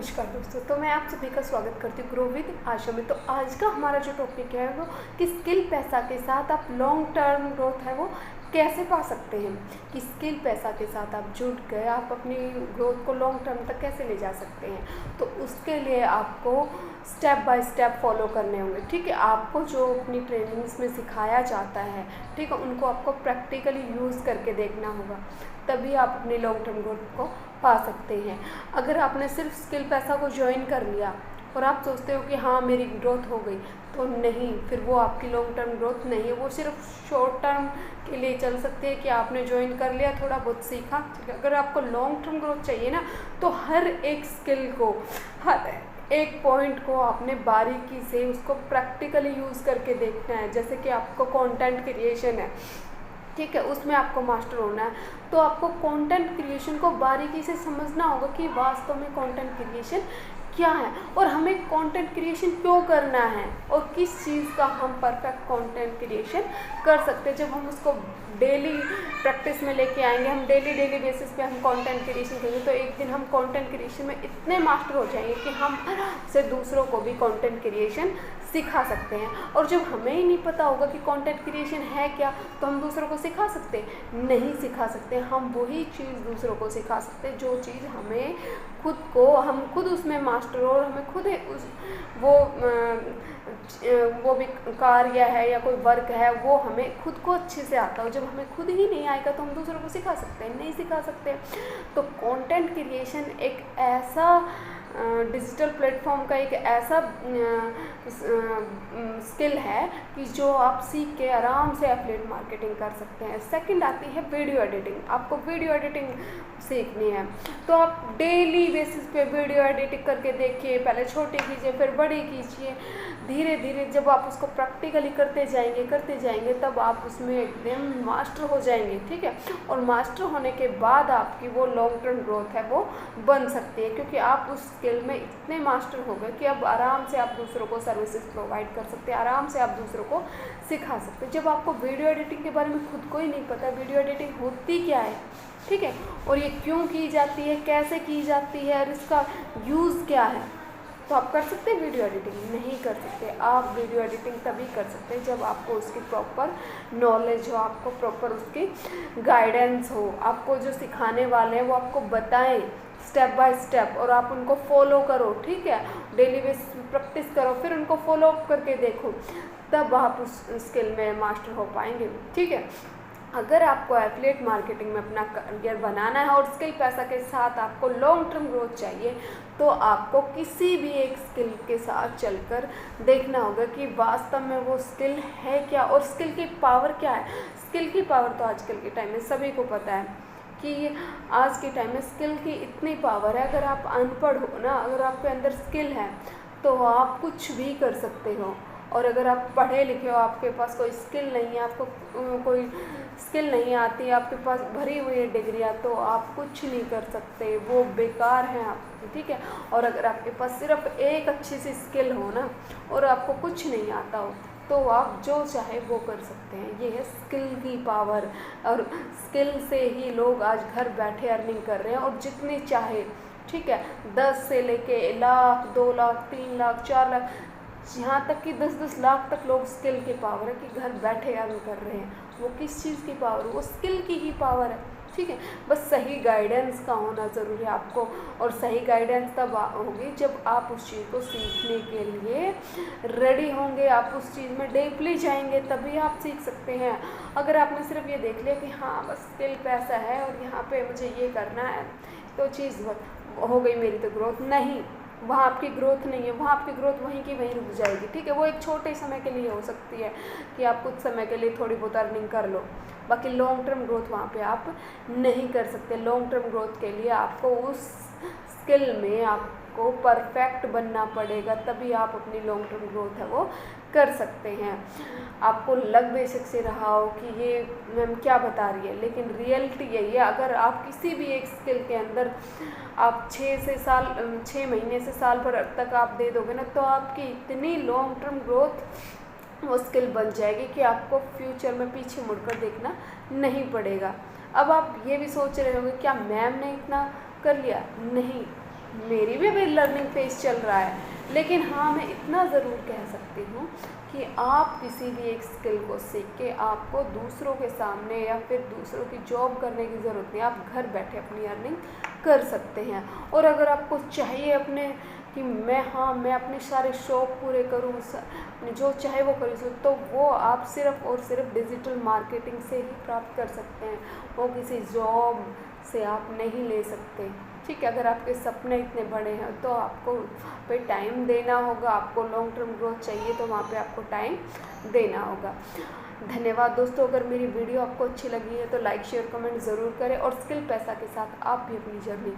नमस्कार दोस्तों, तो मैं आप सभी का स्वागत करती हूँ ग्रो विद आशा में। तो आज का हमारा जो टॉपिक है वो कि स्किल पैसा के साथ आप लॉन्ग टर्म ग्रोथ है वो कैसे पा सकते हैं। कि स्किल पैसा के साथ आप जुड़ गए, आप अपनी ग्रोथ को लॉन्ग टर्म तक कैसे ले जा सकते हैं। तो उसके लिए आपको स्टेप बाय स्टेप फॉलो करने होंगे। ठीक है, आपको जो अपनी ट्रेनिंग्स में सिखाया जाता है, ठीक है, उनको आपको प्रैक्टिकली यूज़ करके देखना होगा, तभी आप अपनी लॉन्ग टर्म ग्रोथ को पा सकते हैं। अगर आपने सिर्फ स्किल पैसा को ज्वाइन कर लिया और आप सोचते हो कि हाँ मेरी ग्रोथ हो गई, तो नहीं, फिर वो आपकी लॉन्ग टर्म ग्रोथ नहीं है। वो सिर्फ शॉर्ट टर्म के लिए चल सकते हैं कि आपने ज्वाइन कर लिया, थोड़ा बहुत सीखा। अगर आपको लॉन्ग टर्म ग्रोथ चाहिए ना, तो हर एक स्किल को, हर एक पॉइंट को आपने बारीकी से उसको प्रैक्टिकली यूज़ करके देखना है। जैसे कि आपको कंटेंट क्रिएशन है, ठीक है, उसमें आपको मास्टर होना है, तो आपको कंटेंट क्रिएशन को बारीकी से समझना होगा कि वास्तव में कंटेंट क्रिएशन क्या है और हमें कंटेंट क्रिएशन क्यों करना है और किस चीज़ का हम परफेक्ट कंटेंट क्रिएशन कर सकते हैं। जब हम उसको डेली प्रैक्टिस में लेके आएंगे, हम डेली बेसिस पे हम कंटेंट क्रिएशन करेंगे, तो एक दिन हम कंटेंट क्रिएशन में इतने मास्टर हो जाएंगे कि हम से दूसरों को भी कंटेंट क्रिएशन सिखा सकते हैं। और जब हमें ही नहीं पता होगा कि कंटेंट क्रिएशन है क्या, तो हम दूसरों को सिखा सकते हैं? नहीं सिखा सकते। हम वही चीज़ दूसरों को सिखा सकते हैं जो चीज़ हमें खुद को, हम खुद उसमें मास्टर हो और हमें खुद उस वो भी कार्य है या कोई वर्क है वो हमें खुद को अच्छे से आता हो। जब हमें खुद ही नहीं आएगा तो हम दूसरों को सिखा सकते हैं? नहीं सिखा सकते। तो कंटेंट क्रिएशन एक ऐसा डिजिटल प्लेटफॉर्म का एक ऐसा स्किल है कि जो आप सीख के आराम से एफिलिएट मार्केटिंग कर सकते हैं। सेकंड आती है वीडियो एडिटिंग। आपको वीडियो एडिटिंग सीखनी है तो आप डेली बेसिस पे वीडियो एडिटिंग करके देखिए। पहले छोटी कीजिए, फिर बड़ी कीजिए। धीरे धीरे जब आप उसको प्रैक्टिकली करते जाएंगे तब आप उसमें एकदम मास्टर हो जाएंगे। ठीक है, और मास्टर होने के बाद आपकी वो लॉन्ग टर्म ग्रोथ है वो बन सकती है, क्योंकि आप उस स्किल में इतने मास्टर हो गए कि अब आराम से आप दूसरों को सर्विसेज प्रोवाइड कर सकते हैं, आराम से आप दूसरों को सिखा सकते हैं। जब आपको वीडियो एडिटिंग के बारे में खुद को ही नहीं पता वीडियो एडिटिंग होती क्या है, ठीक है, और ये क्यों की जाती है, कैसे की जाती है और इसका यूज़ क्या है, तो आप कर सकते हैं वीडियो एडिटिंग? नहीं कर सकते। आप वीडियो एडिटिंग तभी कर सकते हैं जब आपको उसकी प्रॉपर नॉलेज हो, आपको प्रॉपर उसकी गाइडेंस हो, आपको जो सिखाने वाले हैं वो आपको बताएं स्टेप बाय स्टेप और आप उनको फॉलो करो। ठीक है, डेली बेसिस पे प्रैक्टिस करो, फिर उनको फॉलो अप करके देखो, तब आप उस स्किल में मास्टर हो पाएंगे। ठीक है, अगर आपको एफिलिएट मार्केटिंग में अपना करियर बनाना है और स्किल पैसा के साथ आपको लॉन्ग टर्म ग्रोथ चाहिए, तो आपको किसी भी एक स्किल के साथ चलकर देखना होगा कि वास्तव में वो स्किल है क्या और स्किल की पावर क्या है। स्किल की पावर तो आजकल के टाइम में सभी को पता है कि आज के टाइम में स्किल की इतनी पावर है। अगर आप अनपढ़ हो ना, अगर आपके अंदर स्किल है तो आप कुछ भी कर सकते हो, और अगर आप पढ़े लिखे हो, आपके पास कोई स्किल नहीं है, आपको कोई स्किल नहीं आती, आपके पास भरी हुई है डिग्रियाँ, तो आप कुछ नहीं कर सकते, वो बेकार हैं आपकी। ठीक है, और अगर आपके पास सिर्फ एक अच्छी सी स्किल हो ना और आपको कुछ नहीं आता हो, तो आप जो चाहे वो कर सकते हैं। ये है स्किल की पावर, और स्किल से ही लोग आज घर बैठे अर्निंग कर रहे हैं और जितने चाहे। ठीक है, 10 से लेके लाख, 2 लाख, 3 लाख, 4 लाख, यहाँ तक कि 10-10 लाख तक लोग स्किल की पावर है कि घर बैठे अर्न कर रहे हैं। वो किस चीज़ की पावर? वो स्किल की ही पावर है। ठीक है, बस सही गाइडेंस का होना ज़रूरी है आपको, और सही गाइडेंस तब होगी जब आप उस चीज़ को सीखने के लिए रेडी होंगे, आप उस चीज़ में डीपली जाएंगे, तभी आप सीख सकते हैं। अगर आपने सिर्फ ये देख लिया कि हाँ बस स्किल पैसा है और यहाँ पे मुझे ये करना है, तो चीज़ हो गई मेरी तो ग्रोथ, नहीं, वहाँ आपकी ग्रोथ नहीं है, वहाँ आपकी ग्रोथ वहीं की वहीं रुक जाएगी। ठीक है, वो एक छोटे समय के लिए हो सकती है कि आप कुछ समय के लिए थोड़ी बहुत अर्निंग कर लो, बाकी लॉन्ग टर्म ग्रोथ वहाँ पे आप नहीं कर सकते। लॉन्ग टर्म ग्रोथ के लिए आपको उस स्किल में आपको परफेक्ट बनना पड़ेगा, तभी आप अपनी लॉन्ग टर्म ग्रोथ है वो कर सकते हैं। आपको लग बेशक से रहा हो कि ये मैम क्या बता रही है, लेकिन रियलिटी यही है। अगर आप किसी भी एक स्किल के अंदर आप 6 महीने से साल भर तक आप दे दोगे ना, तो आपकी इतनी लॉन्ग टर्म ग्रोथ वो स्किल बन जाएगी कि आपको फ्यूचर में पीछे मुड़कर देखना नहीं पड़ेगा। अब आप ये भी सोच रहे होंगे क्या मैम ने इतना कर लिया? नहीं, मेरी भी अभी लर्निंग फेज चल रहा है, लेकिन हाँ मैं इतना ज़रूर कह सकती हूँ कि आप किसी भी एक स्किल को सीख के आपको दूसरों के सामने या फिर दूसरों की जॉब करने की ज़रूरत नहीं, आप घर बैठे अपनी अर्निंग कर सकते हैं। और अगर आपको चाहिए अपने कि मैं अपने सारे शौक़ पूरे करूँ, जो चाहे वो करूँ, तो वो आप सिर्फ़ और सिर्फ डिजिटल मार्केटिंग से ही प्राप्त कर सकते हैं, वो किसी जॉब से आप नहीं ले सकते। ठीक है, अगर आपके सपने इतने बड़े हैं तो आपको पे टाइम देना होगा, आपको लॉन्ग टर्म ग्रोथ चाहिए तो वहाँ पे आपको टाइम देना होगा। धन्यवाद दोस्तों, अगर मेरी वीडियो आपको अच्छी लगी है तो लाइक शेयर कमेंट ज़रूर करें और स्किल पैसा के साथ आप भी अपनी जर्नी